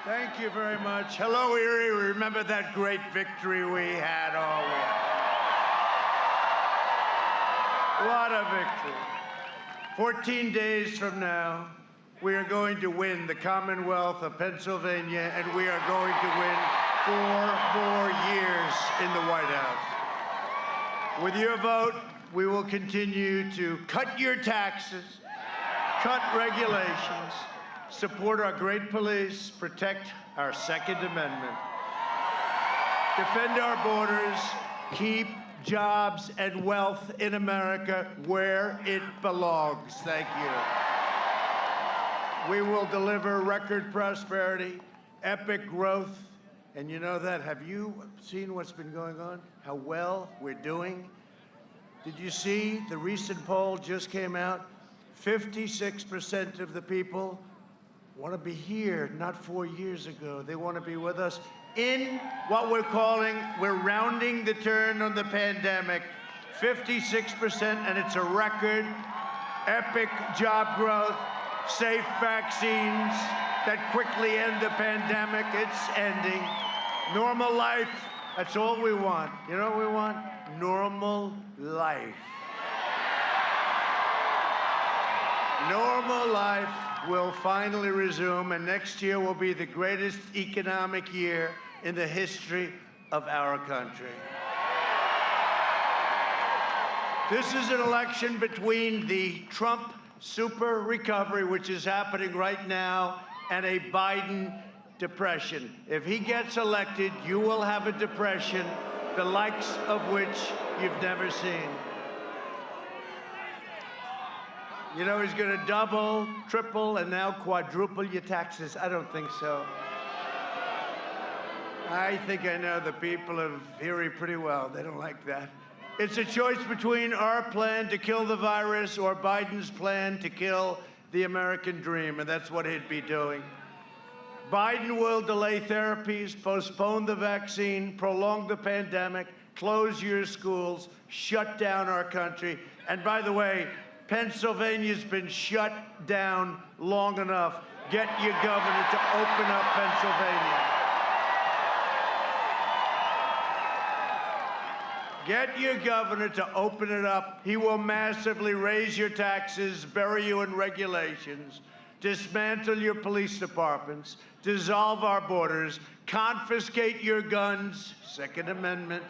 Thank you very much. Hello, Erie. Remember that great victory we had all week? What a victory. 14 days from now, we are going to win the Commonwealth of Pennsylvania, and we are going to win 4 more years in the White House. With your vote, we will continue to cut your taxes, cut regulations, support our great police, protect our Second Amendment, defend our borders, keep jobs and wealth in America where it belongs. Thank you. We will deliver record prosperity, epic growth, and you know that. Have you seen what's been going on? How well we're doing? Did you see the recent poll just came out? 56% of the people want to be here, not 4 years ago. They want to be with us in what we're rounding the turn on the pandemic. 56%, and it's a record, epic job growth, safe vaccines that quickly end the pandemic. It's ending. Normal life, that's all we want. You know what we want? Normal life. Normal life will finally resume, and next year will be the greatest economic year in the history of our country. This is an election between the Trump super recovery, which is happening right now, and a Biden depression. If he gets elected, you will have a depression, the likes of which you've never seen. You know, he's going to double, triple, and now quadruple your taxes. I don't think so. I think I know the people of Erie pretty well. They don't like that. It's a choice between our plan to kill the virus or Biden's plan to kill the American dream, and that's what he'd be doing. Biden will delay therapies, postpone the vaccine, prolong the pandemic, close your schools, shut down our country. And by the way, Pennsylvania's been shut down long enough. Get your governor to open up Pennsylvania. Get your governor to open it up. He will massively raise your taxes, bury you in regulations, dismantle your police departments, dissolve our borders, confiscate your guns, Second Amendment.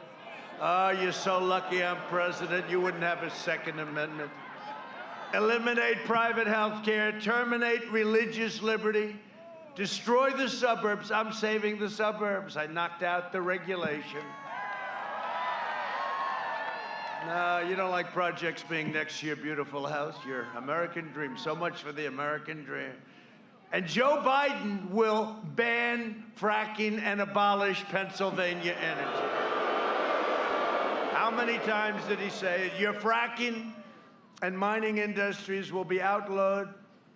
Oh, you're so lucky I'm president, you wouldn't have a Second Amendment. Eliminate private health care, terminate religious liberty, destroy the suburbs. I'm saving the suburbs. I knocked out the regulation. No, you don't like projects being next to your beautiful house, your American dream. So much for the American dream. And Joe Biden will ban fracking and abolish Pennsylvania energy. How many times did he say it? Your fracking and mining industries will be outlawed,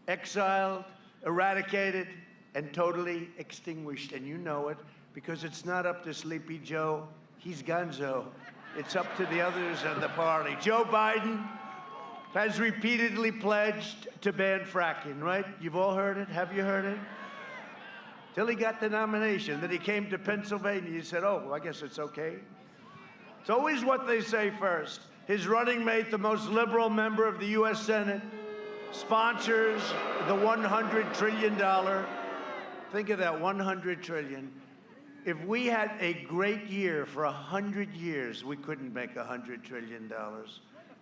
exiled, eradicated, and totally extinguished. And you know it, because it's not up to Sleepy Joe. He's gonzo. It's up to the others in the party. Joe Biden has repeatedly pledged to ban fracking, right? You've all heard it. Have you heard it? Till he got the nomination. Then he came to Pennsylvania. He said, oh, well, I guess it's okay. It's always what they say first. His running mate, the most liberal member of the U.S. Senate, sponsors the $100 trillion. Think of that, $100 trillion. If we had a great year for 100 years, we couldn't make $100 trillion.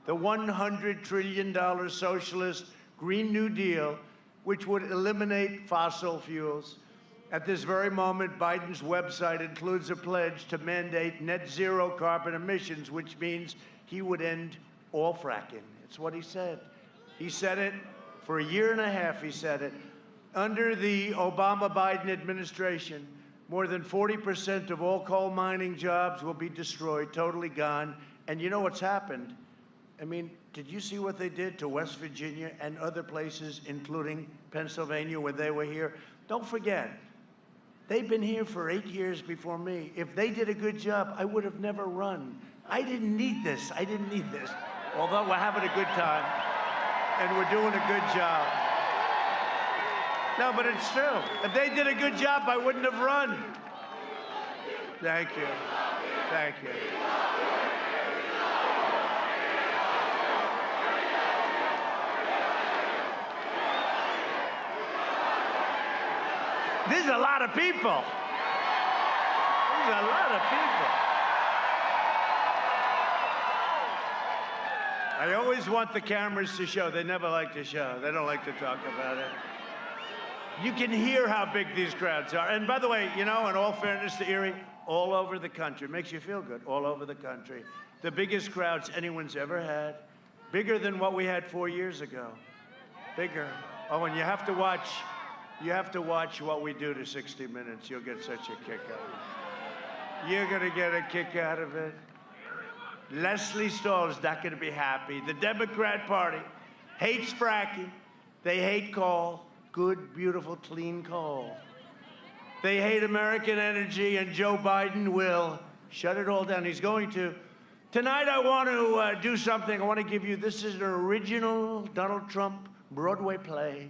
The $100 trillion socialist Green New Deal, which would eliminate fossil fuels. At this very moment, Biden's website includes a pledge to mandate net zero carbon emissions, which means he would end all fracking. It's what he said. He said it for a year and a half, he said it. Under the Obama-Biden administration, more than 40% of all coal mining jobs will be destroyed, totally gone. And you know what's happened? I mean, did you see what they did to West Virginia and other places, including Pennsylvania, where they were here? Don't forget, they've been here for 8 years before me. If they did a good job, I would have never run. I didn't need this. I didn't need this. Although we're having a good time, and we're doing a good job. No, but it's true. If they did a good job, I wouldn't have run. Thank you. Thank you. There's a lot of people. There's a lot of people. I always want the cameras to show. They never like to show. They don't like to talk about it. You can hear how big these crowds are. And by the way, you know, in all fairness to Erie, all over the country, it makes you feel good, all over the country. The biggest crowds anyone's ever had. Bigger than what we had 4 years ago. Bigger. Oh, and you have to watch what we do to 60 Minutes. You'll get such a kick out of it. You're gonna get a kick out of it. Leslie Stahl is not gonna be happy. The Democrat Party hates fracking. They hate coal. Good, beautiful, clean coal. They hate American energy, and Joe Biden will shut it all down. He's going to. Tonight, I want to do something. I want to give you, this is an original Donald Trump Broadway play.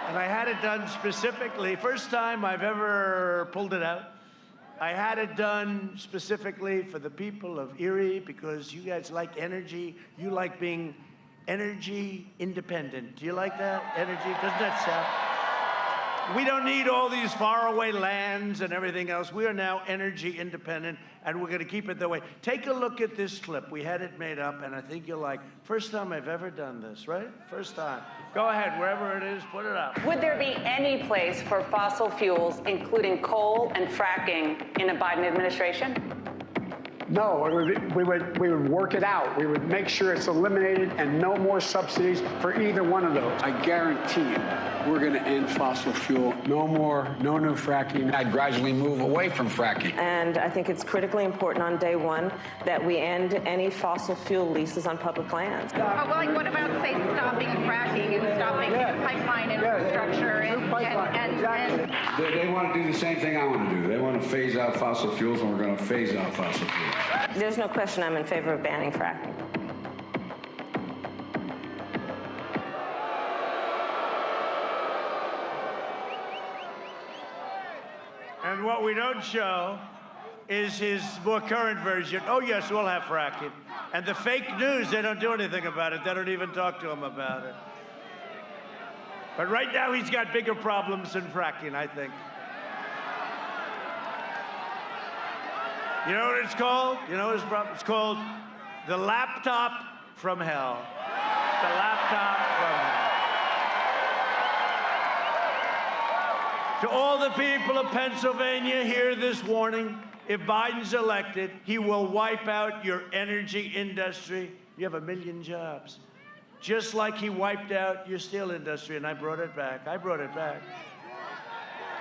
And I had it done specifically. First time I've ever pulled it out. I had it done specifically for the people of Erie because you guys like energy. You like being energy independent. Do you like that? Energy, doesn't that sound? We don't need all these faraway lands and everything else. We are now energy independent, and we're going to keep it that way. Take a look at this clip. We had it made up, and I think you'll like. First time I've ever done this, right? First time. Go ahead, wherever it is, put it up. Would there be any place for fossil fuels, including coal and fracking, in a Biden administration? No, we would work it out. We would make sure it's eliminated and no more subsidies for either one of those. I guarantee you, we're going to end fossil fuel. No more, no new fracking. I'd gradually move away from fracking. And I think it's critically important on day one that we end any fossil fuel leases on public lands. Well, like, what about, say, stopping fracking and stopping pipeline infrastructure and They want to do the same thing I want to do. They want to phase out fossil fuels, and we're going to phase out fossil fuels. There's no question I'm in favor of banning fracking. And what we don't show is his more current version. Oh, yes, we'll have fracking. And the fake news, they don't do anything about it. They don't even talk to him about it. But right now, he's got bigger problems than fracking, I think. You know what it's called? You know his problem? It's called the laptop from hell. The laptop from hell. To all the people of Pennsylvania, hear this warning. If Biden's elected, he will wipe out your energy industry. You have 1 million jobs. Just like he wiped out your steel industry, and I brought it back. I brought it back.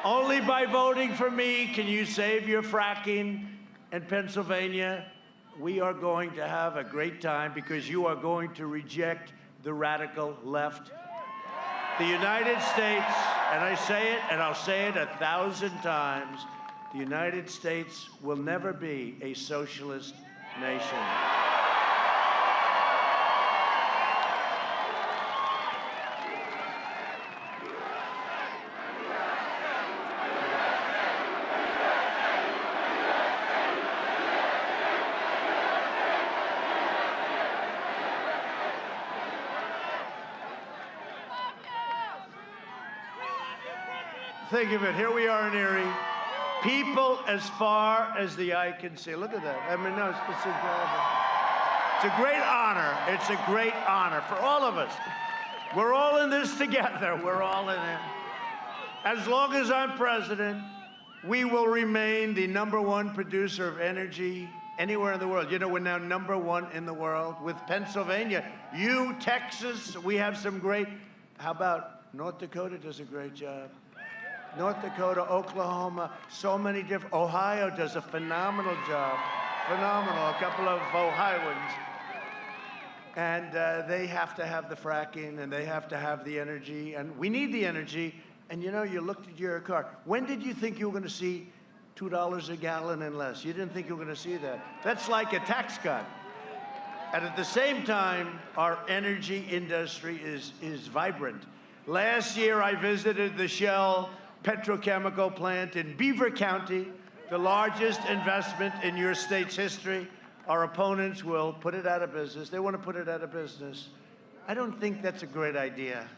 Only by voting for me can you save your fracking in Pennsylvania. We are going to have a great time because you are going to reject the radical left. The United States, and I say it, and I'll say it 1,000 times, the United States will never be a socialist nation. Think of it, here we are in Erie. People as far as the eye can see. Look at that. I mean, no, it's incredible. It's a great honor. It's a great honor for all of us. We're all in this together. We're all in it. As long as I'm president, we will remain the #1 producer of energy anywhere in the world. You know, we're now #1 in the world with Pennsylvania. You, Texas, we have some great, how about North Dakota does a great job. North Dakota, Oklahoma, so many different, Ohio does a phenomenal job. Phenomenal, a couple of Ohioans. And they have to have the fracking and they have to have the energy and we need the energy. And you know, you looked at your car. When did you think you were gonna see $2 a gallon and less? You didn't think you were gonna see that. That's like a tax cut. And at the same time, our energy industry is vibrant. Last year, I visited the Shell petrochemical plant in Beaver County, the largest investment in your state's history. Our opponents will put it out of business. They want to put it out of business. I don't think that's a great idea.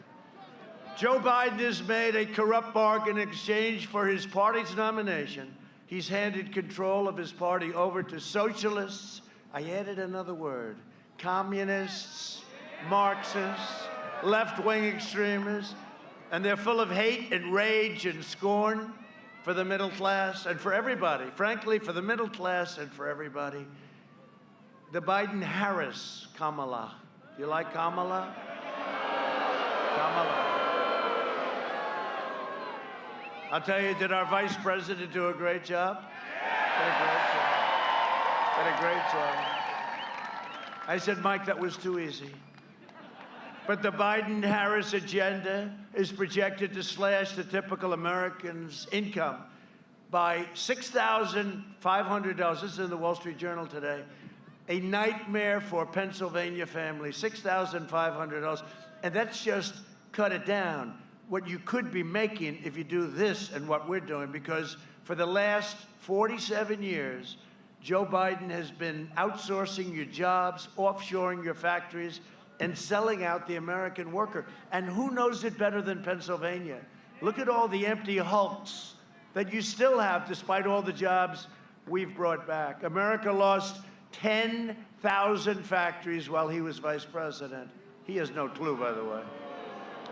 Joe Biden has made a corrupt bargain in exchange for his party's nomination. He's handed control of his party over to socialists. I added another word: communists, Marxists, left-wing extremists, and they're full of hate and rage and scorn for the middle class and for everybody. Frankly, for the middle class and for everybody. The Biden-Harris Kamala. Do you like Kamala? Kamala. I'll tell you, did our vice president do a great job? Did a great job. Did a great job. I said, Mike, that was too easy. But the Biden-Harris agenda is projected to slash the typical American's income by $6,500. This is in the Wall Street Journal today. A nightmare for Pennsylvania families, $6,500. And that's just cut it down. What you could be making if you do this and what we're doing, because for the last 47 years, Joe Biden has been outsourcing your jobs, offshoring your factories, and selling out the American worker. And who knows it better than Pennsylvania? Look at all the empty hulks that you still have despite all the jobs we've brought back. America lost 10,000 factories while he was vice president. He has no clue, by the way.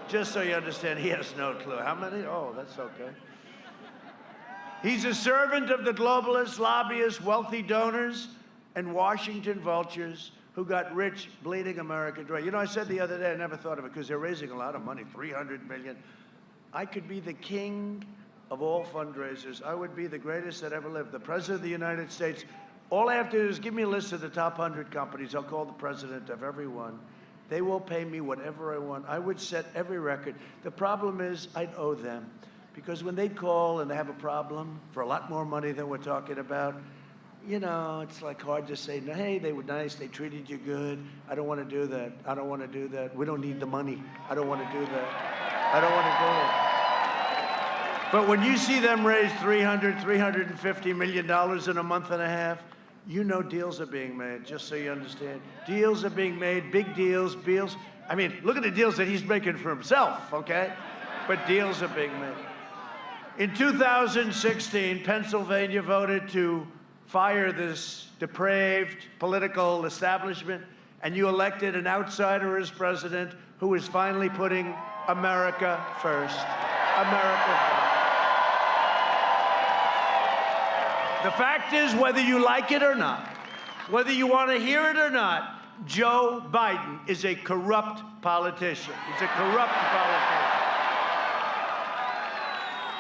Just so you understand, he has no clue. How many? Oh, that's okay. He's a servant of the globalists, lobbyists, wealthy donors, and Washington vultures who got rich bleeding America dry. You know, I said the other day, I never thought of it because they're raising a lot of money, $300 million. I could be the king of all fundraisers. I would be the greatest that ever lived, the president of the United States. All I have to do is give me a list of the top 100 companies. I'll call the president of every one. They will pay me whatever I want. I would set every record. The problem is I'd owe them, because when they call and they have a problem for a lot more money than we're talking about, you know, it's like hard to say, no, hey, they were nice, they treated you good. I don't want to do that. I don't want to do that. We don't need the money. I don't want to do that. I don't want to do it. But when you see them raise $350 million in a month and a half, you know deals are being made, just so you understand. Deals are being made, big deals, deals. I mean, look at the deals that he's making for himself, okay? But deals are being made. In 2016, Pennsylvania voted to fire this depraved political establishment, and you elected an outsider as president who is finally putting America first. America first. The fact is, whether you like it or not, whether you want to hear it or not, Joe Biden is a corrupt politician. He's a corrupt politician.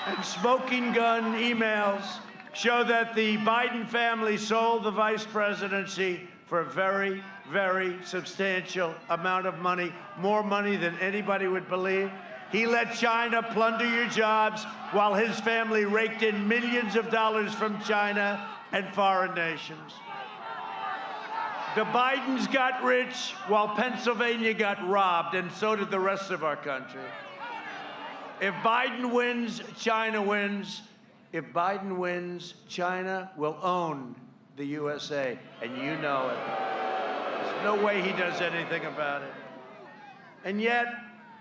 And smoking gun emails show that the Biden family sold the vice presidency for a very, very substantial amount of money, more money than anybody would believe. He let China plunder your jobs while his family raked in millions of dollars from China and foreign nations. The Bidens got rich while Pennsylvania got robbed, and so did the rest of our country. If Biden wins, China wins. If Biden wins, China will own the USA, and you know it. There's no way he does anything about it. And yet,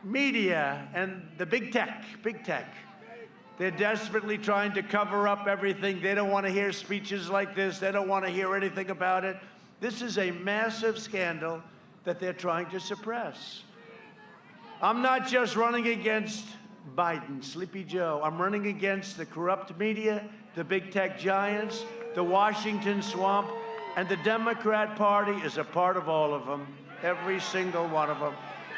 media and the big tech, they're desperately trying to cover up everything. They don't want to hear speeches like this. They don't want to hear anything about it. This is a massive scandal that they're trying to suppress. I'm not just running against Biden, Sleepy Joe. I'm running against the corrupt media, the big tech giants, the Washington swamp, and the Democrat Party is a part of all of them, every single one of them.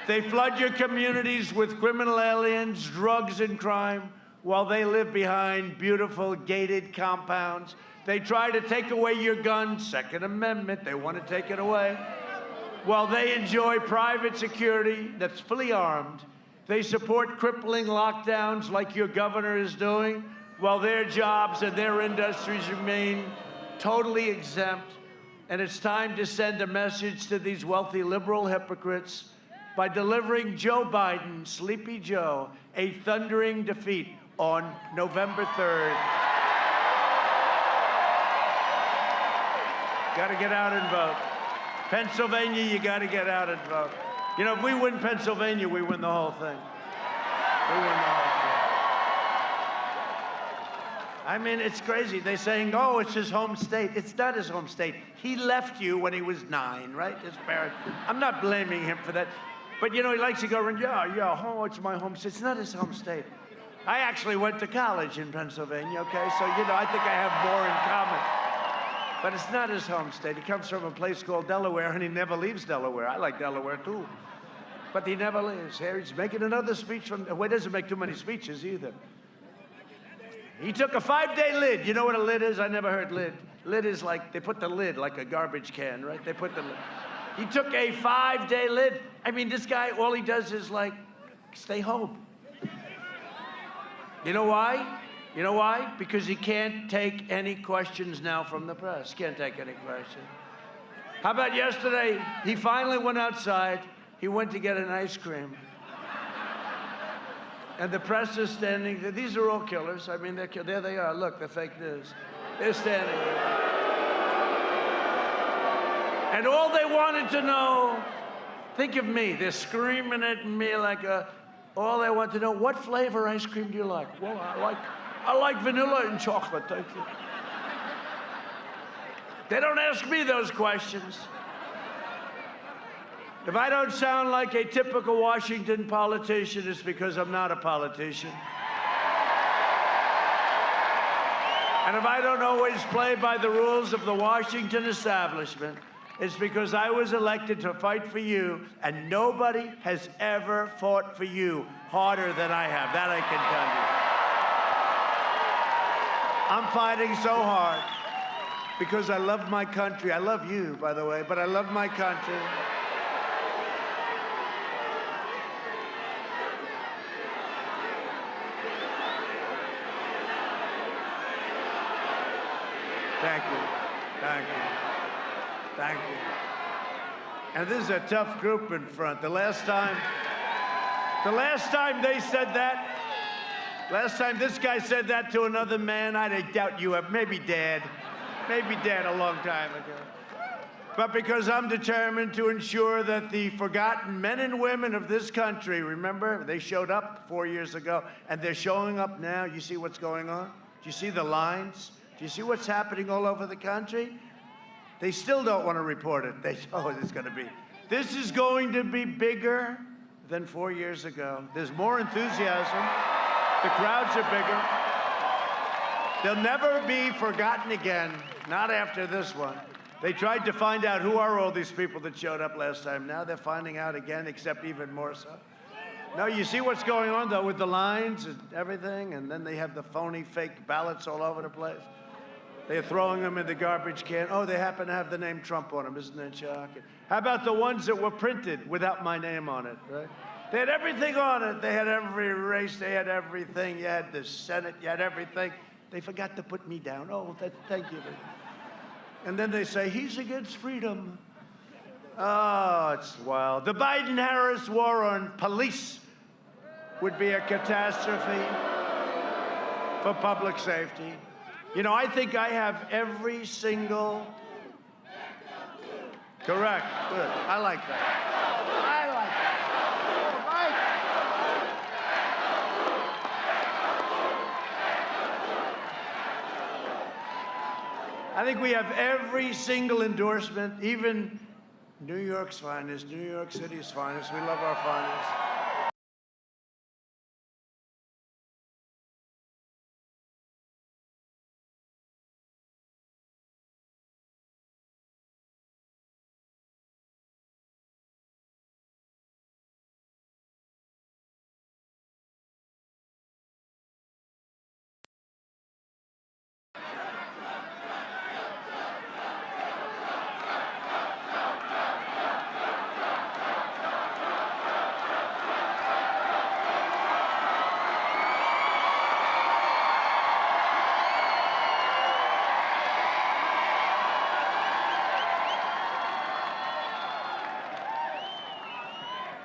They flood your communities with criminal aliens, drugs, and crime while they live behind beautiful gated compounds. They try to take away your guns, Second Amendment, they want to take it away, while they enjoy private security that's fully armed. They support crippling lockdowns like your governor is doing, while their jobs and their industries remain totally exempt. And it's time to send a message to these wealthy liberal hypocrites by delivering Joe Biden, Sleepy Joe, a thundering defeat on November 3rd. Got to get out and vote. Pennsylvania, you got to get out and vote. You know, if we win Pennsylvania, we win the whole thing. We win the whole thing. I mean, it's crazy. They're saying, oh, it's his home state. It's not his home state. He left you when he was 9, right? His parents. I'm not blaming him for that. But, you know, he likes to go around, yeah, oh, it's my home state. It's not his home state. I actually went to college in Pennsylvania, okay? So, you know, I think I have more in common. But it's not his home state. He comes from a place called Delaware, and he never leaves Delaware. I like Delaware, too. But he never leaves. Here he's making another speech from, well, he doesn't make too many speeches either. He took a 5-day lid. You know what a lid is? I never heard lid. Lid is like, they put the lid like a garbage can, right? They put the lid. He took a 5-day lid. I mean, this guy, all he does is like, stay home. You know why? You know why? Because he can't take any questions now from the press. Can't take any questions. How about yesterday? He finally went outside. He went to get an ice cream. And the press is standing there. These are all killers. I mean, there they are. Look, the fake news. They're standing there. And all they wanted to know, think of me. They're screaming at me like all they want to know, what flavor ice cream do you like? Well, I like vanilla and chocolate, thank you. They don't ask me those questions. If I don't sound like a typical Washington politician, it's because I'm not a politician. And if I don't always play by the rules of the Washington establishment, it's because I was elected to fight for you, and nobody has ever fought for you harder than I have. That I can tell you. I'm fighting so hard because I love my country. I love you, by the way, but I love my country. Thank you. Thank you. Thank you. And this is a tough group in front. The last time they said that, last time this guy said that to another man, I doubt you have, maybe Dad a long time ago. But because I'm determined to ensure that the forgotten men and women of this country, remember, they showed up 4 years ago, and they're showing up now. You see what's going on? Do you see the lines? Do you see what's happening all over the country? They still don't want to report it. This is going to be bigger than 4 years ago. There's more enthusiasm. The crowds are bigger. They'll never be forgotten again, not after this one. They tried to find out who are all these people that showed up last time. Now they're finding out again, except even more so. No, you see what's going on, though, with the lines and everything, and then they have the phony fake ballots all over the place. They're throwing them in the garbage can. Oh, they happen to have the name Trump on them. Isn't that shocking? How about the ones that were printed without my name on it, right? They had everything on it. They had every race. They had everything. You had the Senate. You had everything. They forgot to put me down. Oh, thank you. And then they say, he's against freedom. Oh, it's wild. The Biden-Harris war on police would be a catastrophe for public safety. You know, I think I have every single... Correct. Good. I like that. I like that. I think we have every single endorsement, even New York's finest, New York City's finest. We love our finest.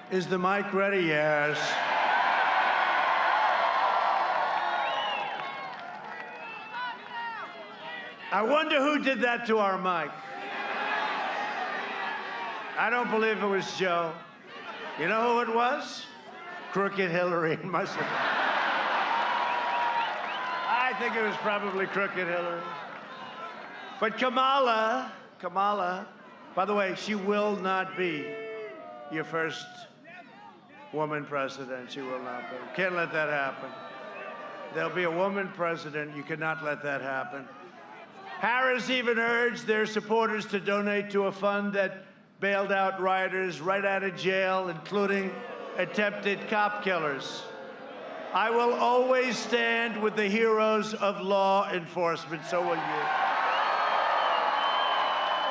Is the mic ready? Yes. I wonder who did that to our mic. I don't believe it was Joe. You know who it was? Crooked Hillary. Must have. I think it was probably Crooked Hillary. But Kamala, by the way, she will not be your first woman president. She will not be. Can't let that happen. There'll be a woman president. You cannot let that happen. Harris even urged their supporters to donate to a fund that bailed out rioters right out of jail, including attempted cop killers. I will always stand with the heroes of law enforcement, so will you.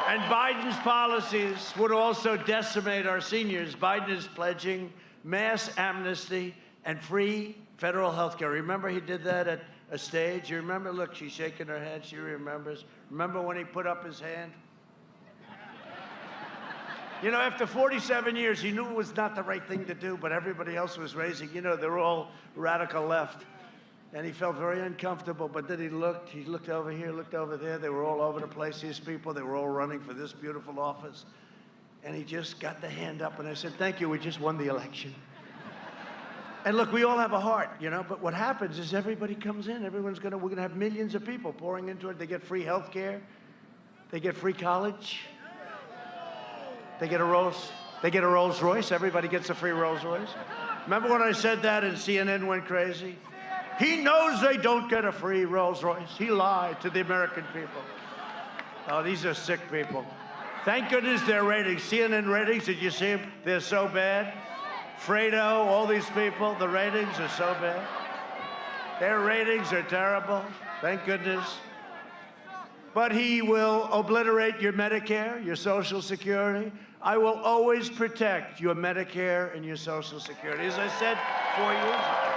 And Biden's policies would also decimate our seniors. Biden is pledging mass amnesty and free federal health care. Remember he did that at a stage? You remember? Look, she's shaking her head. She remembers. Remember when he put up his hand? You know, after 47 years, he knew it was not the right thing to do, but everybody else was raising, you know, they're all radical left. And he felt very uncomfortable, but then he looked over here, looked over there. They were all over the place, these people. They were all running for this beautiful office. And he just got the hand up, and I said, thank you, we just won the election. And look, we all have a heart, you know, but what happens is everybody comes in. We're gonna have millions of people pouring into it. They get free health care. They get free college. They get a Rolls Royce. Everybody gets a free Rolls Royce. Remember when I said that and CNN went crazy? He knows they don't get a free Rolls Royce. He lied to the American people. Oh, these are sick people. Thank goodness their ratings, CNN ratings, did you see them? They're so bad. Fredo, all these people, the ratings are so bad. Their ratings are terrible, thank goodness. But he will obliterate your Medicare, your Social Security. I will always protect your Medicare and your Social Security, as I said 4 years ago.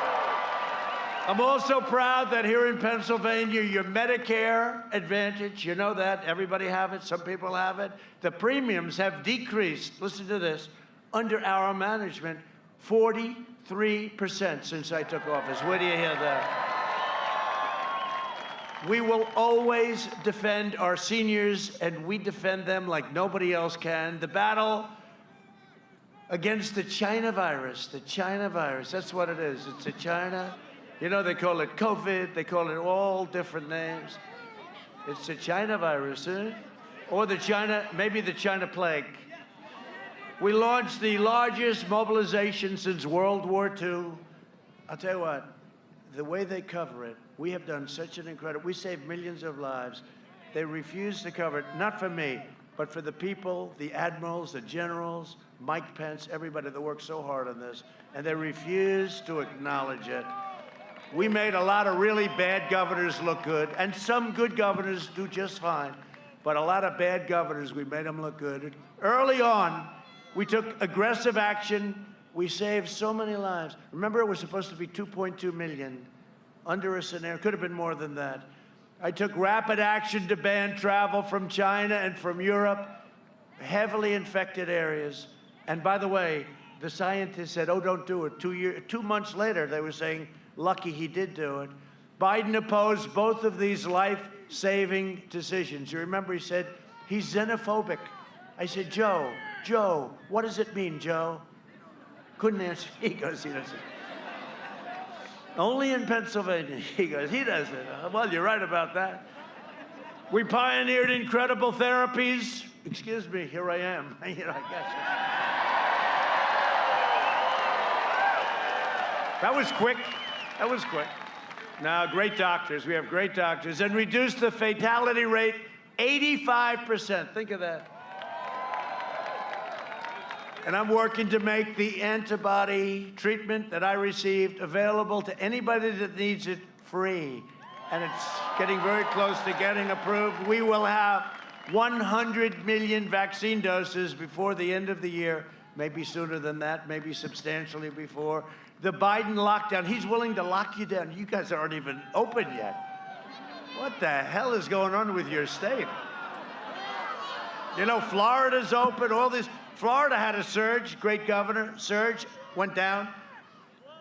I'm also proud that here in Pennsylvania, your Medicare Advantage, you know that, everybody have it, some people have it. The premiums have decreased, listen to this, under our management, 43% since I took office. Where do you hear that? We will always defend our seniors, and we defend them like nobody else can. The battle against the China virus, that's what it is. It's a China. You know, they call it COVID. They call it all different names. It's the China virus, eh? Or maybe the China plague. We launched the largest mobilization since World War II. I'll tell you what, the way they cover it, we have done such an incredible, we saved millions of lives. They refuse to cover it, not for me, but for the people, the admirals, the generals, Mike Pence, everybody that worked so hard on this, and they refuse to acknowledge it. We made a lot of really bad governors look good, and some good governors do just fine, but a lot of bad governors, we made them look good. Early on, we took aggressive action. We saved so many lives. Remember, it was supposed to be 2.2 million under a scenario. Could have been more than that. I took rapid action to ban travel from China and from Europe, heavily infected areas. And by the way, the scientists said, oh, don't do it. 2 months later, they were saying, lucky he did do it. Biden opposed both of these life-saving decisions. You remember he said, he's xenophobic. I said, Joe, what does it mean, Joe? Couldn't answer. He goes, he doesn't. Only in Pennsylvania. He goes, he doesn't. Well, you're right about that. We pioneered incredible therapies. Excuse me, here I am. You know, I guess. That was quick. That was quick. Now, great doctors. We have great doctors. And reduced the fatality rate 85%. Think of that. And I'm working to make the antibody treatment that I received available to anybody that needs it free. And it's getting very close to getting approved. We will have 100 million vaccine doses before the end of the year, maybe sooner than that, maybe substantially before. The Biden lockdown, he's willing to lock you down. You guys aren't even open yet. What the hell is going on with your state? You know, Florida's open, all this. Florida had a surge, great governor, surge, went down.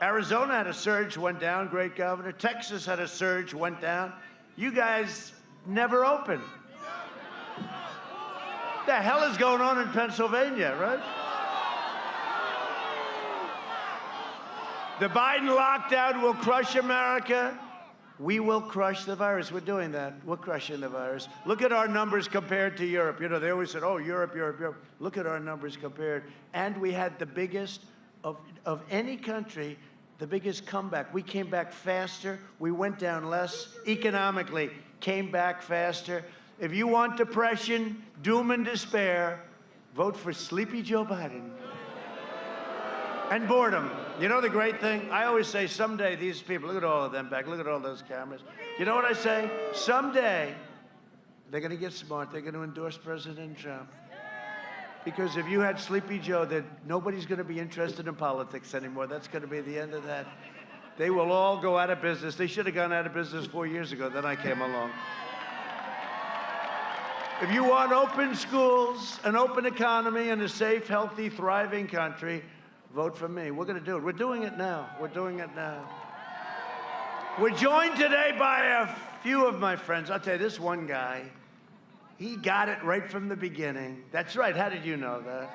Arizona had a surge, went down, great governor. Texas had a surge, went down. You guys never opened. What the hell is going on in Pennsylvania, right? The Biden lockdown will crush America. We will crush the virus. We're doing that. We're crushing the virus. Look at our numbers compared to Europe. You know, they always said, oh, Europe, Europe, Europe. Look at our numbers compared. And we had the biggest of any country, the biggest comeback. We came back faster. We went down less economically, came back faster. If you want depression, doom and despair, vote for Sleepy Joe Biden. And boredom. You know the great thing? I always say someday these people, look at all of them back, look at all those cameras. You know what I say? Someday they're going to get smart. They're going to endorse President Trump. Because if you had Sleepy Joe, that nobody's going to be interested in politics anymore. That's going to be the end of that. They will all go out of business. They should have gone out of business 4 years ago. Then I came along. If you want open schools, an open economy, and a safe, healthy, thriving country, vote for me. We're going to do it. We're doing it now. We're doing it now. We're joined today by a few of my friends. I'll tell you, this one guy, he got it right from the beginning. That's right. How did you know that?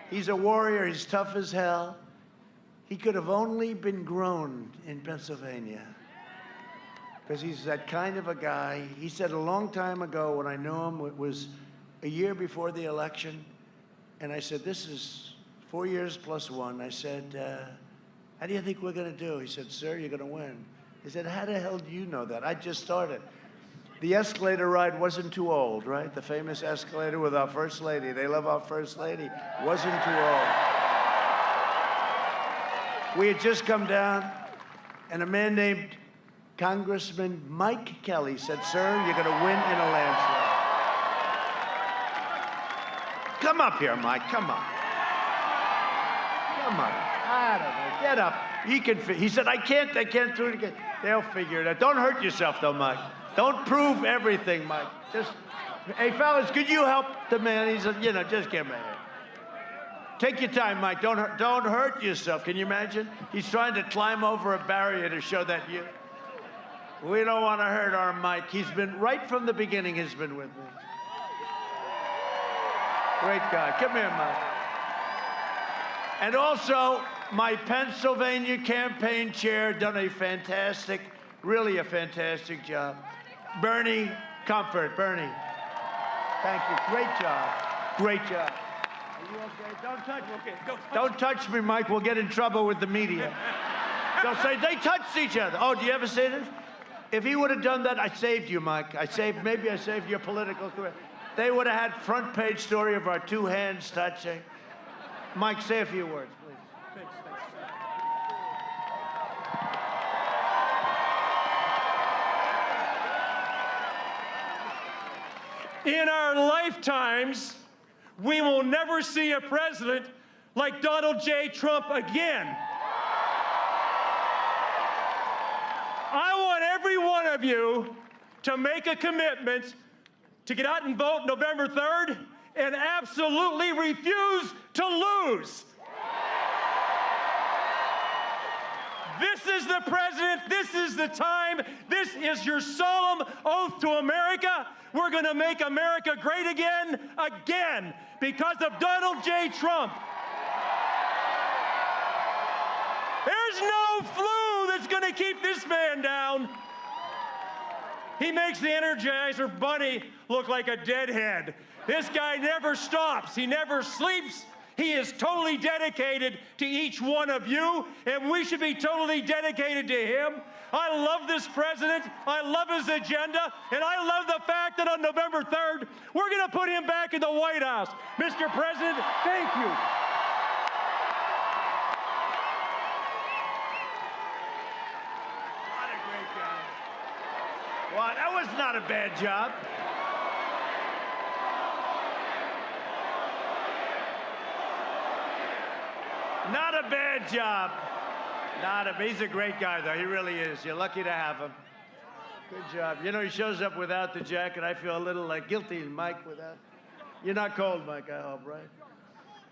He's a warrior. He's tough as hell. He could have only been grown in Pennsylvania because he's that kind of a guy. He said a long time ago when I knew him, it was a year before the election, and I said, this is 4 years plus one. I said, how do you think we're going to do? He said, sir, you're going to win. He said, how the hell do you know that? I just started. The escalator ride wasn't too old, right? The famous escalator with our First Lady. They love our First Lady. Wasn't too old. We had just come down, and a man named Congressman Mike Kelly said, sir, you're going to win in a landslide. Come up here, Mike. Come on. Come on. I don't know. Get up. He said, I can't do it again. They'll figure it out. Don't hurt yourself, though, Mike. Don't prove everything, Mike. Just, hey, fellas, could you help the man? He's, just give him a hand. Take your time, Mike. Don't hurt yourself. Can you imagine? He's trying to climb over a barrier to show that you. We don't want to hurt our Mike. He's been, right from the beginning, he's been with me. Great guy. Come here, Mike. And also, my Pennsylvania campaign chair done a fantastic, really a fantastic job. Bernie Comfort. Bernie. Thank you. Great job. Great job. Are you okay? Don't touch me, Mike. We'll get in trouble with the media. They'll say, they touched each other. Oh, do you ever say this? If he would have done that, I saved you, Mike. Maybe I saved your political career. They would have had front page story of our two hands touching. Mike, say a few words, please. Thanks. In our lifetimes, we will never see a president like Donald J. Trump again. I want every one of you to make a commitment to get out and vote November 3rd and absolutely refuse to lose. This is the president. This is the time. This is your solemn oath to America. We're going to make America great again, because of Donald J. Trump. There's no flu that's going to keep this man down. He makes the Energizer Bunny look like a deadhead. This guy never stops. He never sleeps. He is totally dedicated to each one of you, and we should be totally dedicated to him. I love this president. I love his agenda, and I love the fact that on November 3rd, we're going to put him back in the White House. Mr. President, thank you. What a great guy. Well, that was not a bad job. Not a bad job. He's a great guy, though. He really is. You're lucky to have him. Good job. You know, he shows up without the jacket. I feel a little guilty, Mike, without. You're not cold, Mike, I hope, right?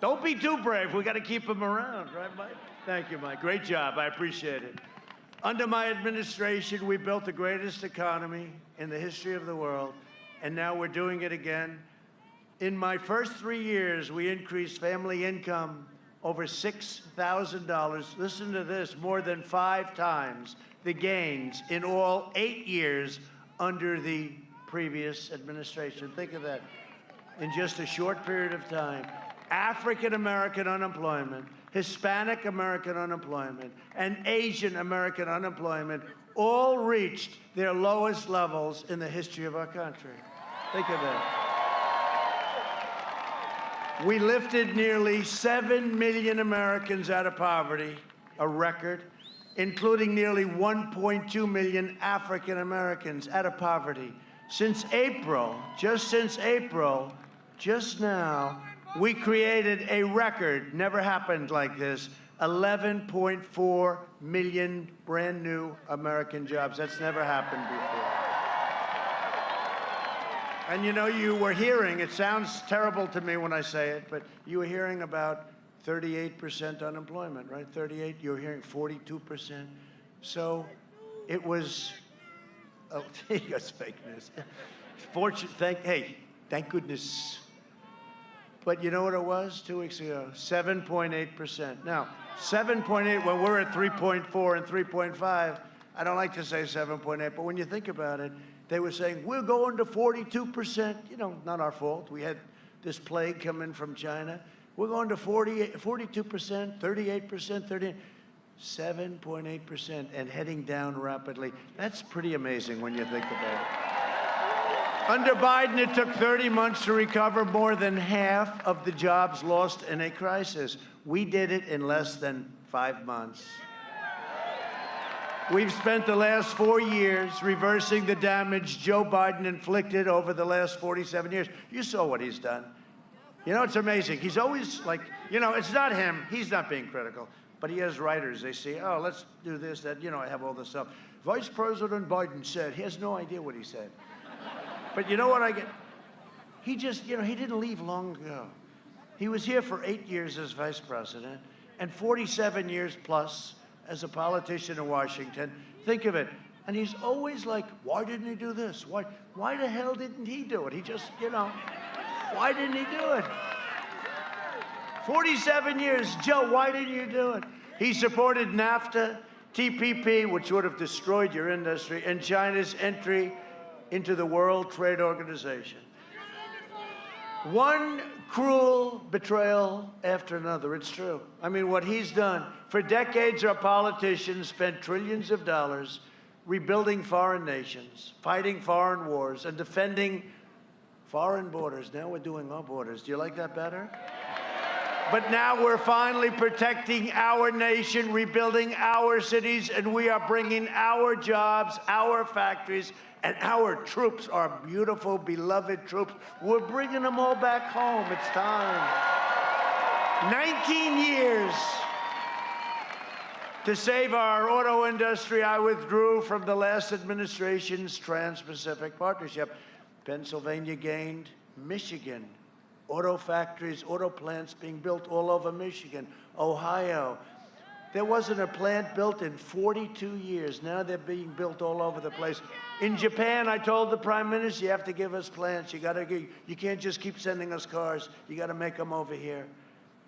Don't be too brave. We got to keep them around, right, Mike? Thank you, Mike. Great job. I appreciate it. Under my administration, we built the greatest economy in the history of the world, and now we're doing it again. In my first 3 years, we increased family income over $6,000. Listen to this, more than 5 times the gains in all 8 years under the previous administration. Think of that. In just a short period of time, African American unemployment, Hispanic American unemployment, and Asian American unemployment all reached their lowest levels in the history of our country. Think of that. We lifted nearly 7 million Americans out of poverty, a record, including nearly 1.2 million African Americans out of poverty. Since April, just now, we created a record, never happened like this, 11.4 million brand new American jobs. That's never happened before. And you know, you were hearing, it sounds terrible to me when I say it, but you were hearing about 38% unemployment, right? 38, you were hearing 42%. So it was, oh, that's fake news. Thank goodness. But you know what it was 2 weeks ago? 7.8%. Now, 7.8, when we're at 3.4 and 3.5, I don't like to say 7.8, but when you think about it, they were saying, we're going to 42%. You know, not our fault. We had this plague come in from China. We're going to 42%, 38%, 38%, 7.8%, and heading down rapidly. That's pretty amazing when you think about it. Under Biden, it took 30 months to recover more than half of the jobs lost in a crisis. We did it in less than 5 months. We've spent the last 4 years reversing the damage Joe Biden inflicted over the last 47 years. You saw what he's done. You know, it's amazing. He's always like, you know, it's not him. He's not being critical. But he has writers. They say, oh, let's do this, that. You know, I have all this stuff. Vice President Biden said. He has no idea what he said. But you know what I get? He just, you know, he didn't leave long ago. He was here for 8 years as vice president and 47 years plus as a politician in Washington. Think of it. And he's always like, why didn't he do this? Why the hell didn't he do it? He just, you know, why didn't he do it? 47 years, Joe, why didn't you do it? He supported NAFTA, TPP, which would have destroyed your industry, and China's entry into the World Trade Organization. One cruel betrayal after another. It's true. I mean, what he's done. For decades, our politicians spent trillions of dollars rebuilding foreign nations, fighting foreign wars, and defending foreign borders. Now we're doing our borders. Do you like that better? But now we're finally protecting our nation, rebuilding our cities, and we are bringing our jobs, our factories, and our troops, our beautiful, beloved troops, we're bringing them all back home. It's time. 19 years to save our auto industry. I withdrew from the last administration's Trans-Pacific Partnership. Pennsylvania gained, Michigan. Auto factories, auto plants being built all over Michigan, Ohio. There wasn't a plant built in 42 years. Now they're being built all over the place. In Japan, I told the Prime Minister, you have to give us plants. You can't just keep sending us cars. You got to make them over here.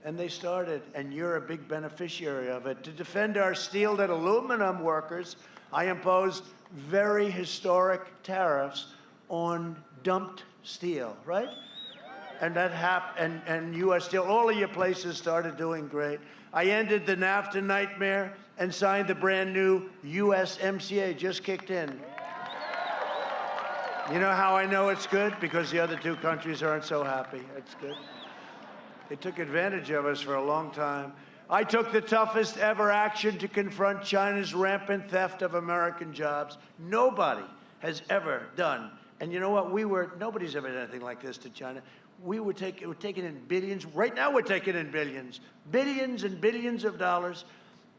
And they started, and you're a big beneficiary of it. To defend our steel and aluminum workers, I imposed very historic tariffs on dumped steel, right? And that happened, and U.S. Steel, all of your places started doing great. I ended the NAFTA nightmare and signed the brand new USMCA, just kicked in. You know how I know it's good? Because the other two countries aren't so happy. It's good. They took advantage of us for a long time. I took the toughest ever action to confront China's rampant theft of American jobs. Nobody has ever done. And you know what? Nobody's ever done anything like this to China. We're taking in billions. Right now, we're taking in billions. Billions and billions of dollars.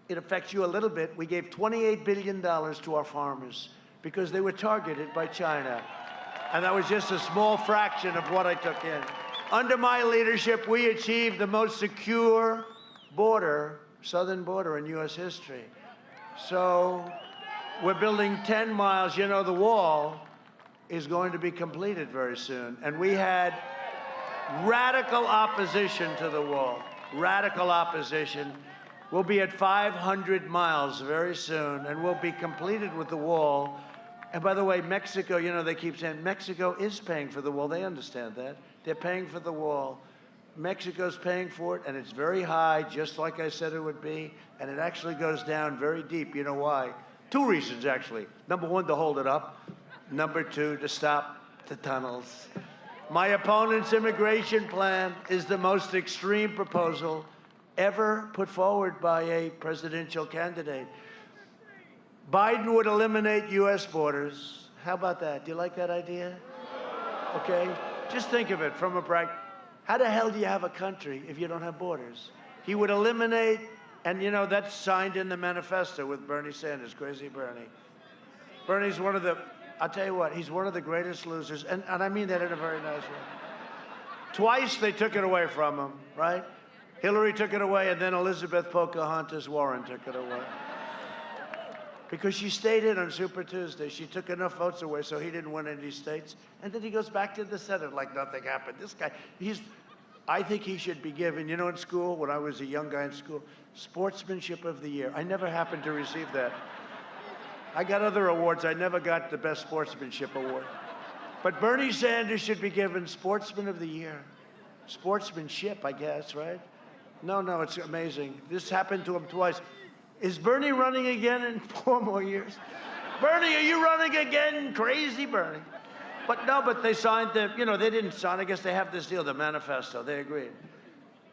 It affects you a little bit. We gave $28 billion to our farmers because they were targeted by China. And that was just a small fraction of what I took in. Under my leadership, we achieved the most secure border, southern border in U.S. history. So we're building 10 miles. You know, the wall is going to be completed very soon. And we had radical opposition to the wall, radical opposition. We'll be at 500 miles very soon, and we'll be completed with the wall. And by the way, Mexico, you know, they keep saying Mexico is paying for the wall. They understand that. They're paying for the wall. Mexico's paying for it, and it's very high, just like I said it would be, and it actually goes down very deep. You know why? Two reasons, actually. Number one, to hold it up. Number two, to stop the tunnels. My opponent's immigration plan is the most extreme proposal ever put forward by a presidential candidate. Biden would eliminate U.S. borders. How about that? Do you like that idea? Okay. Just think of it from a practical. How the hell do you have a country if you don't have borders? He would eliminate, and you know, that's signed in the manifesto with Bernie Sanders, crazy Bernie. Bernie's one of the, I'll tell you what, he's one of the greatest losers, and I mean that in a very nice way. Twice they took it away from him, right? Hillary took it away, and then Elizabeth Pocahontas Warren took it away. Because she stayed in on Super Tuesday. She took enough votes away so he didn't win any states. And then he goes back to the Senate like nothing happened. This guy, I think he should be given, you know, in school, when I was a young guy in school, Sportsmanship of the Year. I never happened to receive that. I got other awards. I never got the Best Sportsmanship Award. But Bernie Sanders should be given Sportsman of the Year. Sportsmanship, I guess, right? No, it's amazing. This happened to him twice. Is Bernie running again in 4 more years? Bernie, are you running again? Crazy Bernie. But they signed the, you know, they didn't sign. I guess they have this deal, the manifesto. They agreed.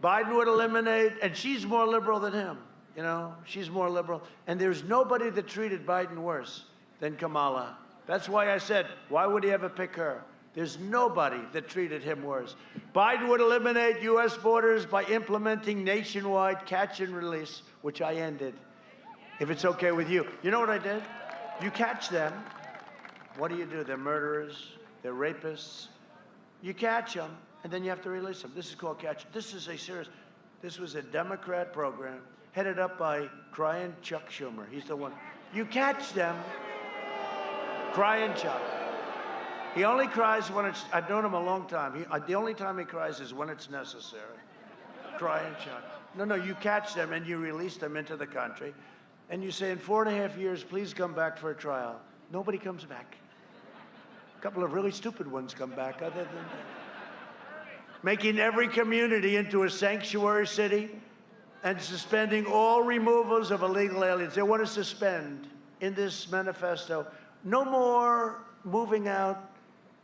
Biden would eliminate, and she's more liberal than him. You know, she's more liberal. And there's nobody that treated Biden worse than Kamala. That's why I said, why would he ever pick her? There's nobody that treated him worse. Biden would eliminate U.S. borders by implementing nationwide catch and release, which I ended. If it's okay with you. You know what I did? You catch them. What do? They're murderers. They're rapists. You catch them, and then you have to release them. This is called catch. This was a Democrat program headed up by crying Chuck Schumer. He's the one. You catch them, crying Chuck. He only cries when it's, I've known him a long time. The only time he cries is when it's necessary. Crying Chuck. No, you catch them and you release them into the country. And you say, in 4.5 years, please come back for a trial. Nobody comes back. A couple of really stupid ones come back, other than that. Making every community into a sanctuary city and suspending all removals of illegal aliens. They want to suspend, in this manifesto, no more moving out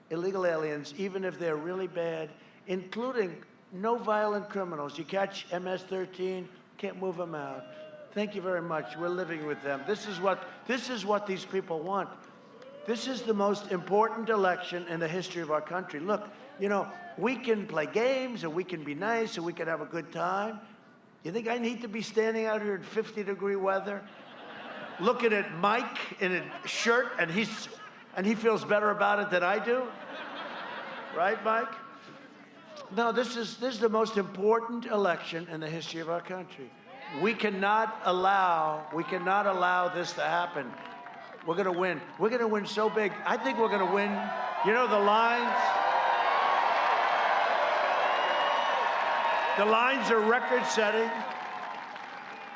illegal aliens, even if they're really bad, including no violent criminals. You catch MS-13, can't move them out. Thank you very much. We're living with them. This is what these people want. This is the most important election in the history of our country. Look, you know, we can play games, and we can be nice, and we can have a good time. You think I need to be standing out here in 50-degree weather, looking at Mike in a shirt, and he feels better about it than I do? Right, Mike? No, this is the most important election in the history of our country. We cannot allow this to happen. We're going to win. We're going to win so big. I think we're going to win. You know, the lines are record-setting.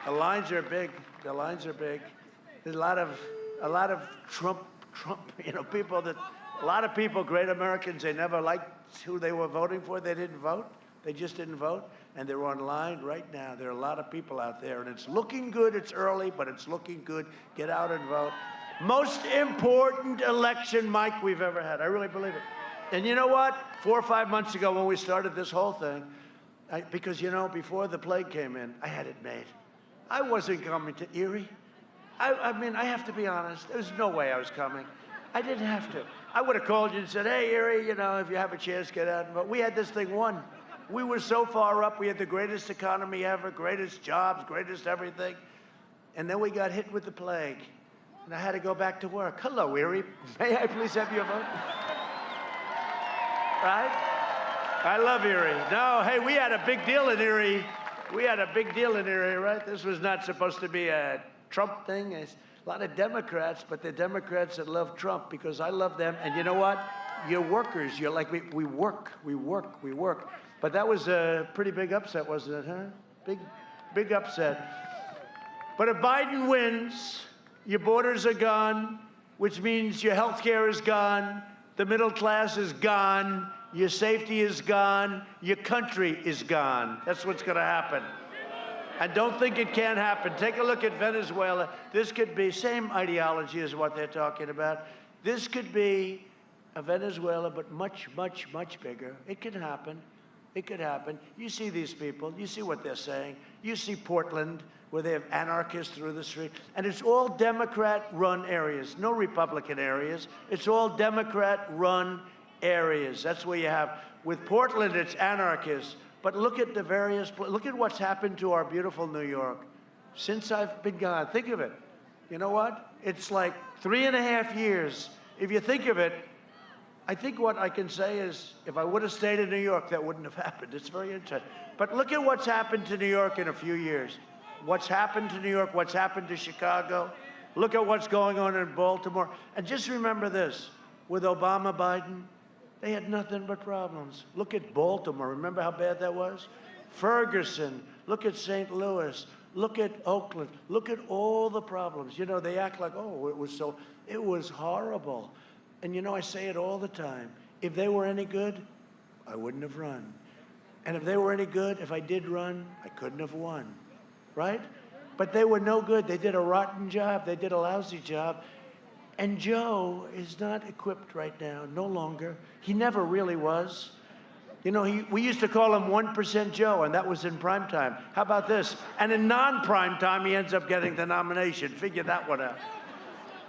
The lines are big. The lines are big. There's a lot of Trump, you know, a lot of people, great Americans, they never liked who they were voting for. They didn't vote. They just didn't vote. And they're online right now. There are a lot of people out there, and it's looking good. It's early, but it's looking good. Get out and vote. Most important election, Mike, we've ever had. I really believe it. And you know what? 4 or 5 months ago when we started this whole thing, because, you know, before the plague came in, I had it made. I wasn't coming to Erie. I mean, I have to be honest. There's no way I was coming. I didn't have to. I would have called you and said, hey, Erie, you know, if you have a chance, get out and vote. We had this thing won. We were so far up. We had the greatest economy ever, greatest jobs, greatest everything. And then we got hit with the plague. And I had to go back to work. Hello, Erie. May I please have your vote? Right? I love Erie. No, hey, we had a big deal in Erie. We had a big deal in Erie, right? This was not supposed to be a Trump thing. It's a lot of Democrats, but the Democrats that love Trump because I love them. And you know what? You're workers. You're like, we work. But that was a pretty big upset, wasn't it, huh? Big upset. But if Biden wins, your borders are gone, which means your health care is gone, the middle class is gone, your safety is gone, your country is gone. That's what's going to happen. And don't think it can't happen. Take a look at Venezuela. This could be same ideology as what they're talking about. This could be a Venezuela, but much, much, much bigger. It could happen. It could happen. You see these people. You see what they're saying. You see Portland, where they have anarchists through the street. And it's all Democrat-run areas, no Republican areas. It's all Democrat-run areas. That's where you have. With Portland, it's anarchists. But look at the look at what's happened to our beautiful New York since I've been gone. Think of it. You know what? It's like 3.5 years. If you think of it, I think what I can say is if I would have stayed in New York, that wouldn't have happened. It's very interesting. But look at what's happened to New York in a few years. What's happened to New York, what's happened to Chicago. Look at what's going on in Baltimore. And just remember this, with Obama, Biden, they had nothing but problems. Look at Baltimore. Remember how bad that was? Ferguson. Look at St. Louis. Look at Oakland. Look at all the problems. You know, they act like, oh, it was horrible. And you know, I say it all the time. If they were any good, I wouldn't have run. And if they were any good, if I did run, I couldn't have won, right? But they were no good. They did a rotten job. They did a lousy job. And Joe is not equipped right now, no longer. He never really was. You know, we used to call him 1% Joe, and that was in prime time. How about this? And in non-prime time, he ends up getting the nomination. Figure that one out.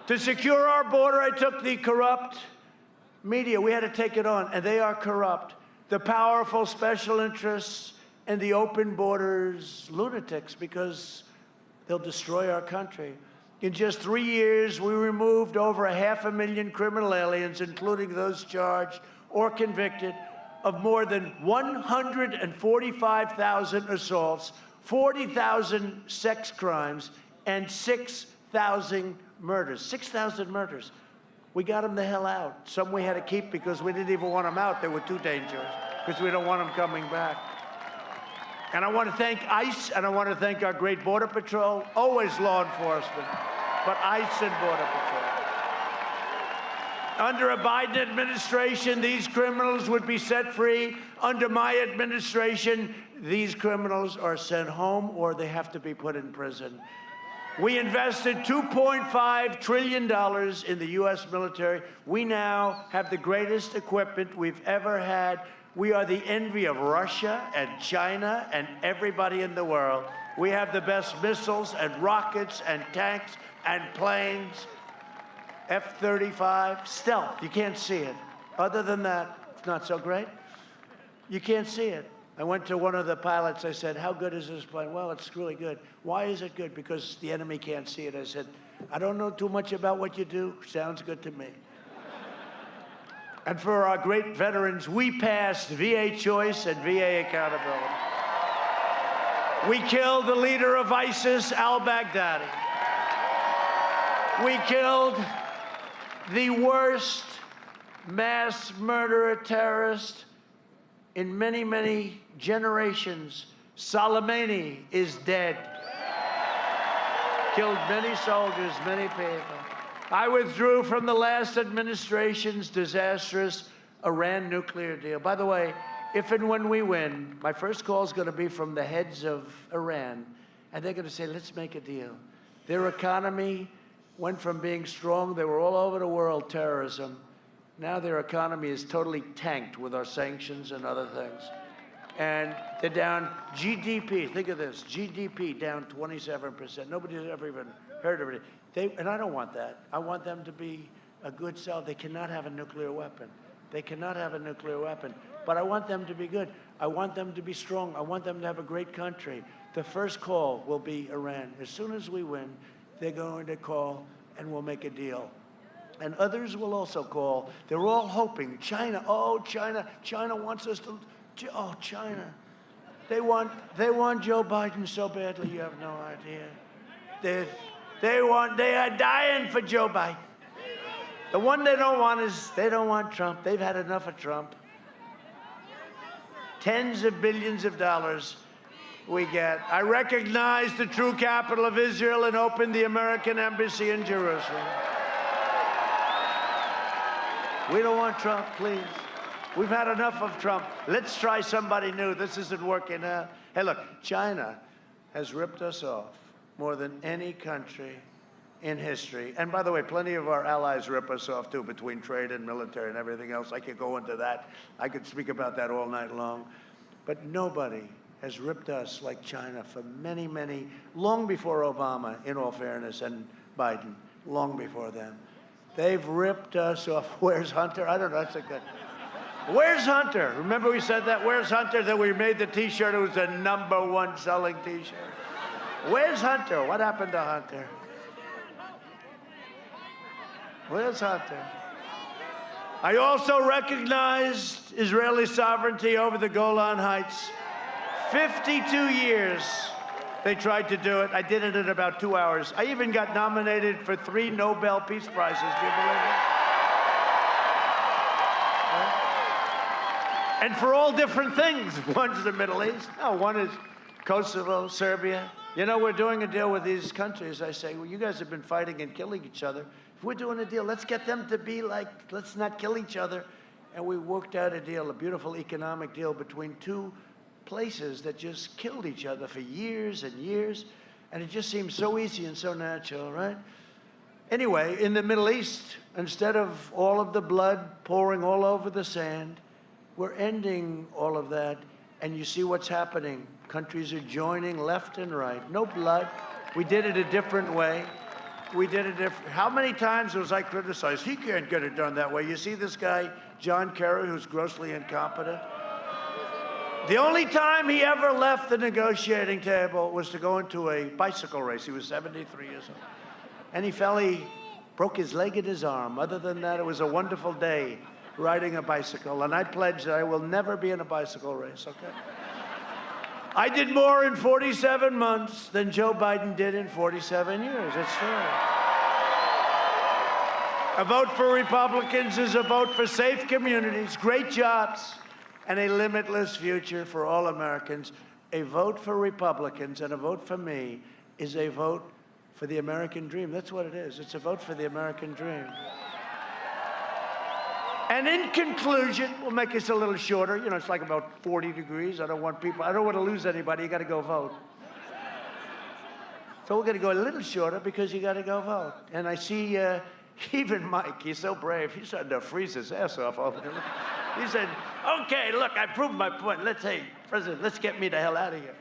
To secure our border, I took the corrupt media. We had to take it on, and they are corrupt. The powerful special interests and the open borders lunatics, because they'll destroy our country. In just 3 years, we removed over 500,000 criminal aliens, including those charged or convicted of more than 145,000 assaults, 40,000 sex crimes, and 6,000 murders. 6,000 murders. We got them the hell out. Some we had to keep because we didn't even want them out. They were too dangerous because we don't want them coming back. And I want to thank ICE, and I want to thank our great Border Patrol, always law enforcement, but ICE and Border Patrol. Under a Biden administration, these criminals would be set free. Under my administration, these criminals are sent home or they have to be put in prison. We invested $2.5 trillion in the U.S. military. We now have the greatest equipment we've ever had. We are the envy of Russia and China and everybody in the world. We have the best missiles and rockets and tanks and planes, F-35, stealth. You can't see it. Other than that, it's not so great. You can't see it. I went to one of the pilots. I said, how good is this plane? Well, it's really good. Why is it good? Because the enemy can't see it. I said, I don't know too much about what you do. Sounds good to me. And for our great veterans, we passed VA choice and VA accountability. We killed the leader of ISIS, al-Baghdadi. We killed the worst mass murderer terrorist in many, many generations. Soleimani is dead. Killed many soldiers, many people. I withdrew from the last administration's disastrous Iran nuclear deal. By the way, if and when we win, my first call is going to be from the heads of Iran, and they're going to say, let's make a deal. Their economy went from being strong, they were all over the world, terrorism. Now their economy is totally tanked with our sanctions and other things. And they're down GDP, think of this, GDP down 27%. Nobody's ever even heard of it. And I don't want that. I want them to be a good cell. They cannot have a nuclear weapon. They cannot have a nuclear weapon. But I want them to be good. I want them to be strong. I want them to have a great country. The first call will be Iran. As soon as we win, they're going to call and we'll make a deal. And others will also call. They're all hoping. China, oh, China wants us to Oh, China. They want Joe Biden so badly, you have no idea. They are dying for Joe Biden. The one they don't want is, they don't want Trump. They've had enough of Trump. Tens of billions of dollars we get. I recognize the true capital of Israel and opened the American embassy in Jerusalem. We don't want Trump, please. We've had enough of Trump. Let's try somebody new. This isn't working out. Hey, look, China has ripped us off more than any country in history. And by the way, plenty of our allies rip us off too, between trade and military and everything else. I could go into that. I could speak about that all night long. But nobody has ripped us like China for many, many, long before Obama, in all fairness, and Biden, long before them. They've ripped us off. Where's Hunter? I don't know. That's a good. Where's Hunter? Remember we said that? Where's Hunter? That we made the T-shirt. It was the #1 selling T-shirt. Where's Hunter? What happened to Hunter? Where's Hunter? I also recognized Israeli sovereignty over the Golan Heights. 52 years they tried to do it. I did it in about 2 hours. I even got nominated for 3 Nobel Peace Prizes. Do you believe it? And for all different things. One's the Middle East. No, one is Kosovo, Serbia. You know, we're doing a deal with these countries. I say, well, you guys have been fighting and killing each other. If we're doing a deal, let's get them to be like, let's not kill each other. And we worked out a deal, a beautiful economic deal between 2 places that just killed each other for years and years. And it just seems so easy and so natural, right? Anyway, in the Middle East, instead of all of the blood pouring all over the sand, we're ending all of that. And you see what's happening. Countries are joining left and right. No blood. We did it a different way. We did it different. How many times was I criticized? He can't get it done that way. You see this guy, John Kerry, who's grossly incompetent? The only time he ever left the negotiating table was to go into a bicycle race. He was 73 years old. And he broke his leg and his arm. Other than that, it was a wonderful day riding a bicycle. And I pledge that I will never be in a bicycle race, okay? I did more in 47 months than Joe Biden did in 47 years. It's true. A vote for Republicans is a vote for safe communities, great jobs, and a limitless future for all Americans. A vote for Republicans and a vote for me is a vote for the American dream. That's what it is. It's a vote for the American dream. And in conclusion, we'll make this a little shorter. You know, it's like about 40 degrees. I don't want to lose anybody. You got to go vote. So we're going to go a little shorter because you got to go vote. And I see even Mike, he's so brave. He's starting to freeze his ass off over there. He said, okay, look, I proved my point. President, let's get me the hell out of here.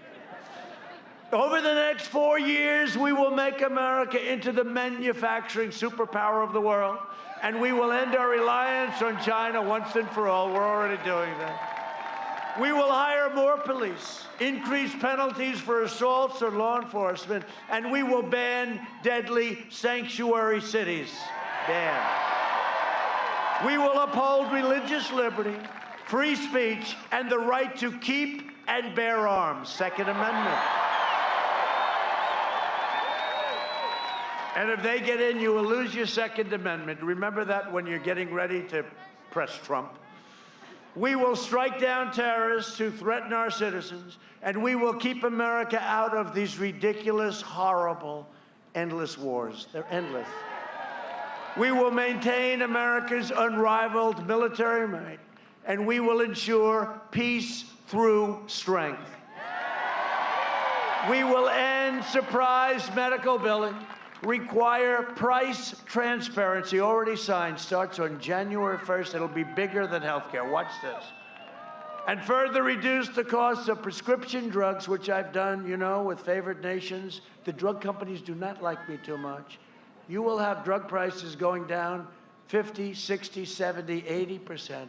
Over the next 4 years, we will make America into the manufacturing superpower of the world. And we will end our reliance on China once and for all. We're already doing that. We will hire more police, increase penalties for assaults on law enforcement, and we will ban deadly sanctuary cities. Ban. We will uphold religious liberty, free speech, and the right to keep and bear arms. Second Amendment. And if they get in, you will lose your Second Amendment. Remember that when you're getting ready to press Trump. We will strike down terrorists who threaten our citizens, and we will keep America out of these ridiculous, horrible, endless wars. They're endless. We will maintain America's unrivaled military might, and we will ensure peace through strength. We will end surprise medical billing, require price transparency, already signed, starts on January 1st. It'll be bigger than healthcare. Watch this. And further reduce the cost of prescription drugs, which I've done, you know, with favored nations. The drug companies do not like me too much. You will have drug prices going down 50, 60, 70, 80%.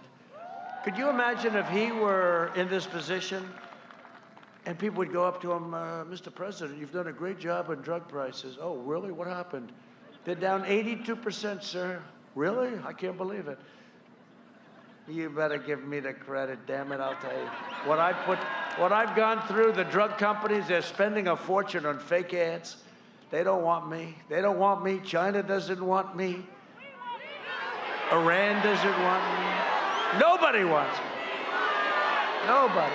Could you imagine if he were in this position? And people would go up to him, Mr. President, you've done a great job on drug prices. Oh, really? What happened? They're down 82%, sir. Really? I can't believe it. You better give me the credit, damn it, I'll tell you. What I've gone through, the drug companies, they're spending a fortune on fake ads. They don't want me. They don't want me. China doesn't want me. Iran doesn't want me. Nobody wants me. Nobody.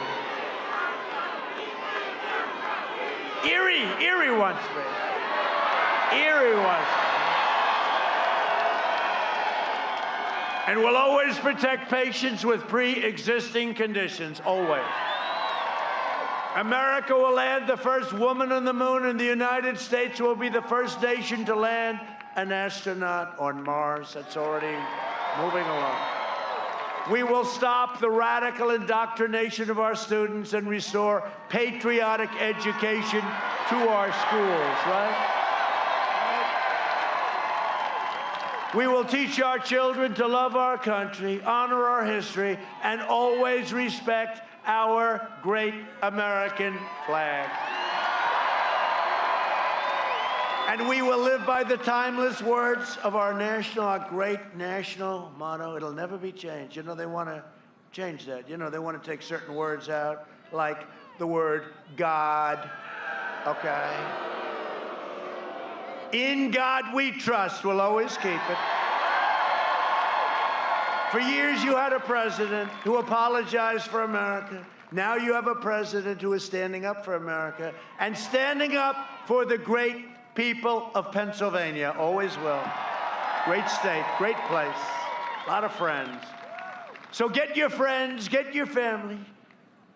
Erie wants me. Erie wants me. And we'll always protect patients with pre-existing conditions, always. America will land the first woman on the moon, and the United States will be the first nation to land an astronaut on Mars. That's already moving along. We will stop the radical indoctrination of our students and restore patriotic education to our schools, right? We will teach our children to love our country, honor our history, and always respect our great American flag. And we will live by the timeless words of our great national motto. It'll never be changed. You know, they want to change that. You know, they want to take certain words out, like the word God, okay? In God we trust. We'll always keep it. For years you had a president who apologized for America. Now you have a president who is standing up for America and standing up for the great people of Pennsylvania. Always will. Great state, great place, a lot of friends. So get your friends, get your family,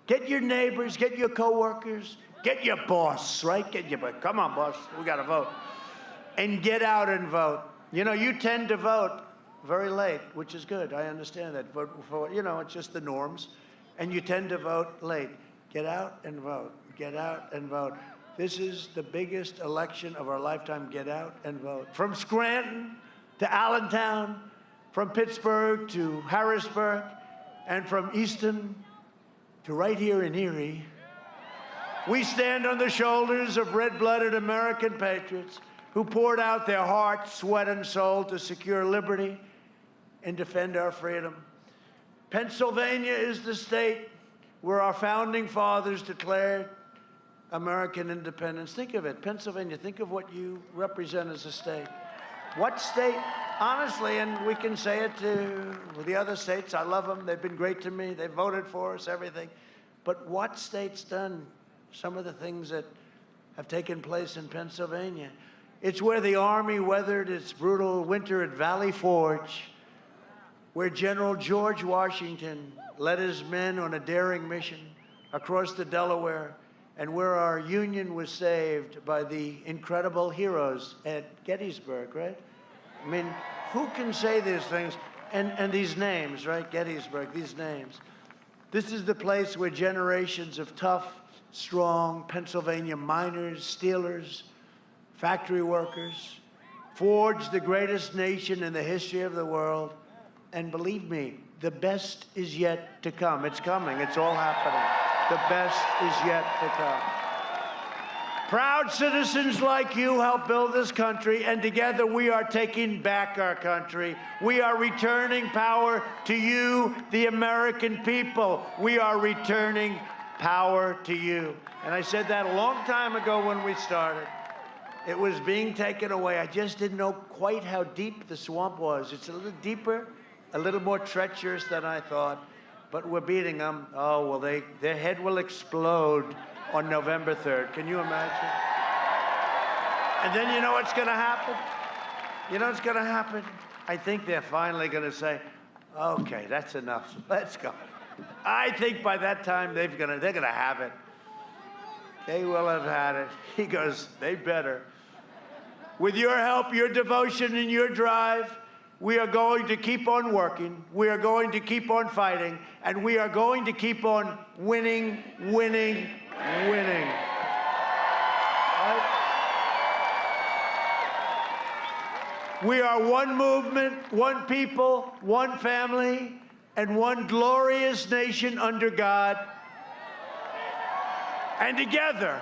get your neighbors, get your coworkers, get your boss, right? Come on, boss, we got to vote. And get out and vote. You know, you tend to vote very late, which is good. I understand that. But you know, it's just the norms. And you tend to vote late. Get out and vote. Get out and vote. This is the biggest election of our lifetime. Get out and vote. From Scranton to Allentown, from Pittsburgh to Harrisburg, and from Easton to right here in Erie, we stand on the shoulders of red-blooded American patriots who poured out their heart, sweat, and soul to secure liberty and defend our freedom. Pennsylvania is the state where our founding fathers declared American independence. Think of it, Pennsylvania, think of what you represent as a state. What state, honestly, and we can say it to the other states, I love them, they've been great to me, they voted for us, everything. But what state's done some of the things that have taken place in Pennsylvania? It's where the Army weathered its brutal winter at Valley Forge, where General George Washington led his men on a daring mission across the Delaware, and where our Union was saved by the incredible heroes at Gettysburg, right? I mean, who can say these things? And these names, right? Gettysburg, these names. This is the place where generations of tough, strong Pennsylvania miners, steelers, factory workers forged the greatest nation in the history of the world. And believe me, the best is yet to come. It's coming. It's all happening. The best is yet to come. Proud citizens like you help build this country, and together we are taking back our country. We are returning power to you, the American people. We are returning power to you. And I said that a long time ago when we started. It was being taken away. I just didn't know quite how deep the swamp was. It's a little deeper, a little more treacherous than I thought, but we're beating them. Oh, well, their head will explode on November 3rd. Can you imagine? And then you know what's going to happen? You know what's going to happen? I think they're finally going to say, okay, that's enough. Let's go. I think by that time they're going to have it. They will have had it. He goes, they better. With your help, your devotion, and your drive, we are going to keep on working. We are going to keep on fighting. And we are going to keep on winning, winning, winning. Right? We are one movement, one people, one family, and one glorious nation under God. And together,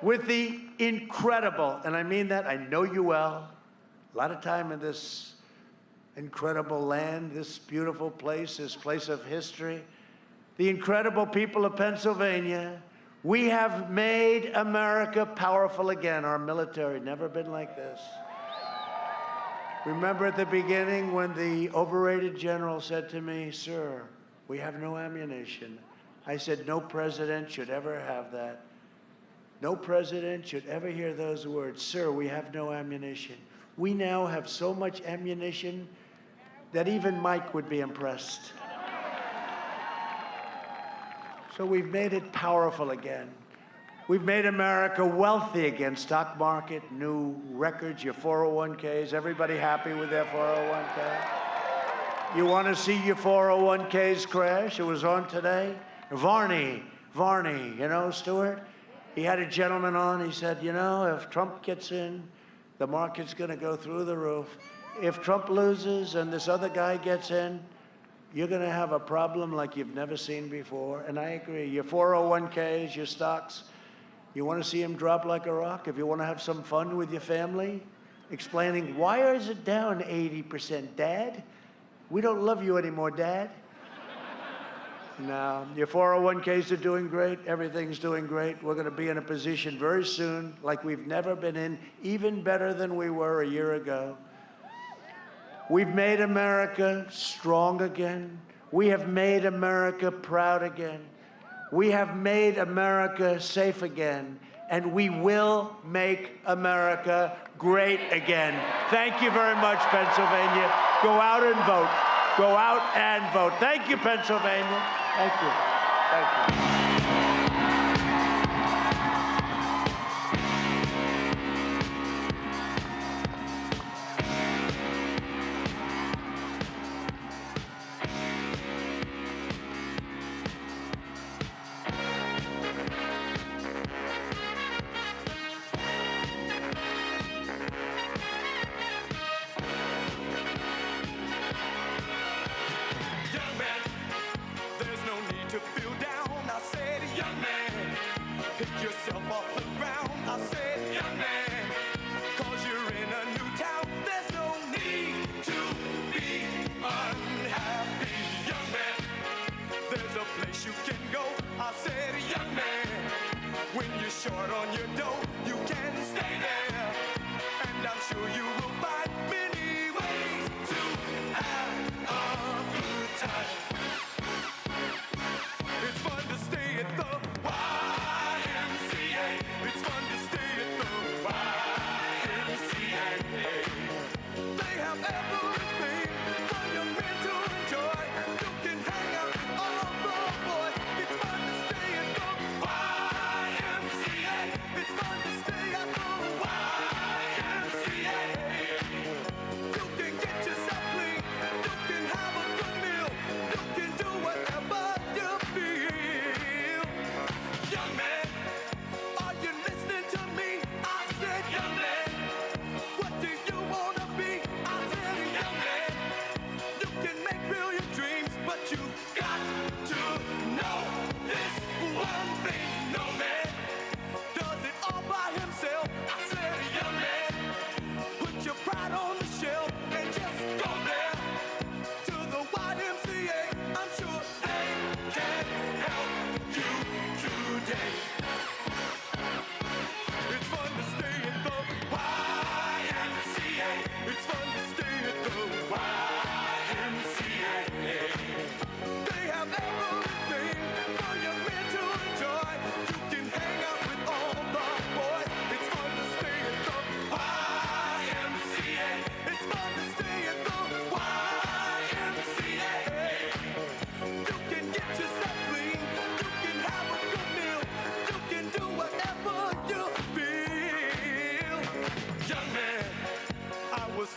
with the incredible, and I mean that, I know you well, a lot of time in this incredible land, this beautiful place, this place of history, the incredible people of Pennsylvania. We have made America powerful again. Our military, never been like this. Remember at the beginning when the overrated general said to me, "Sir, we have no ammunition." I said, "No president should ever have that. No president should ever hear those words. Sir, we have no ammunition." We now have so much ammunition that even Mike would be impressed. So we've made it powerful again. We've made America wealthy again. Stock market, new records, your 401ks. Everybody happy with their 401k? You want to see your 401ks crash? It was on today. Varney, you know, Stuart? He had a gentleman on. He said, you know, if Trump gets in, the market's going to go through the roof. If Trump loses and this other guy gets in, you're going to have a problem like you've never seen before. And I agree. Your 401ks, your stocks, you want to see them drop like a rock? If you want to have some fun with your family, explaining, why is it down 80%, Dad? We don't love you anymore, Dad. No, your 401ks are doing great. Everything's doing great. We're going to be in a position very soon like we've never been in, even better than we were a year ago. We've made America strong again. We have made America proud again. We have made America safe again. And we will make America great again. Thank you very much, Pennsylvania. Go out and vote. Go out and vote. Thank you, Pennsylvania. Thank you. Thank you.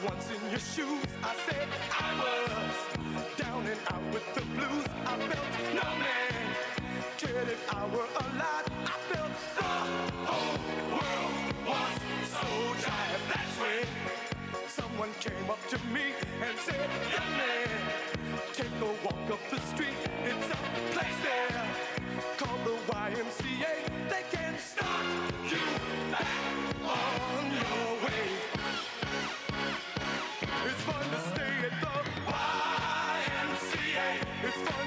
Once in your shoes, I said I was down and out with the blues. I felt no man cared if I were alive. I felt the whole world was so tired. That's when someone came up to me and said, young man, take a walk up the street. It's a place there called the YMCA. They can start you back on your way. It's fun to stay at the for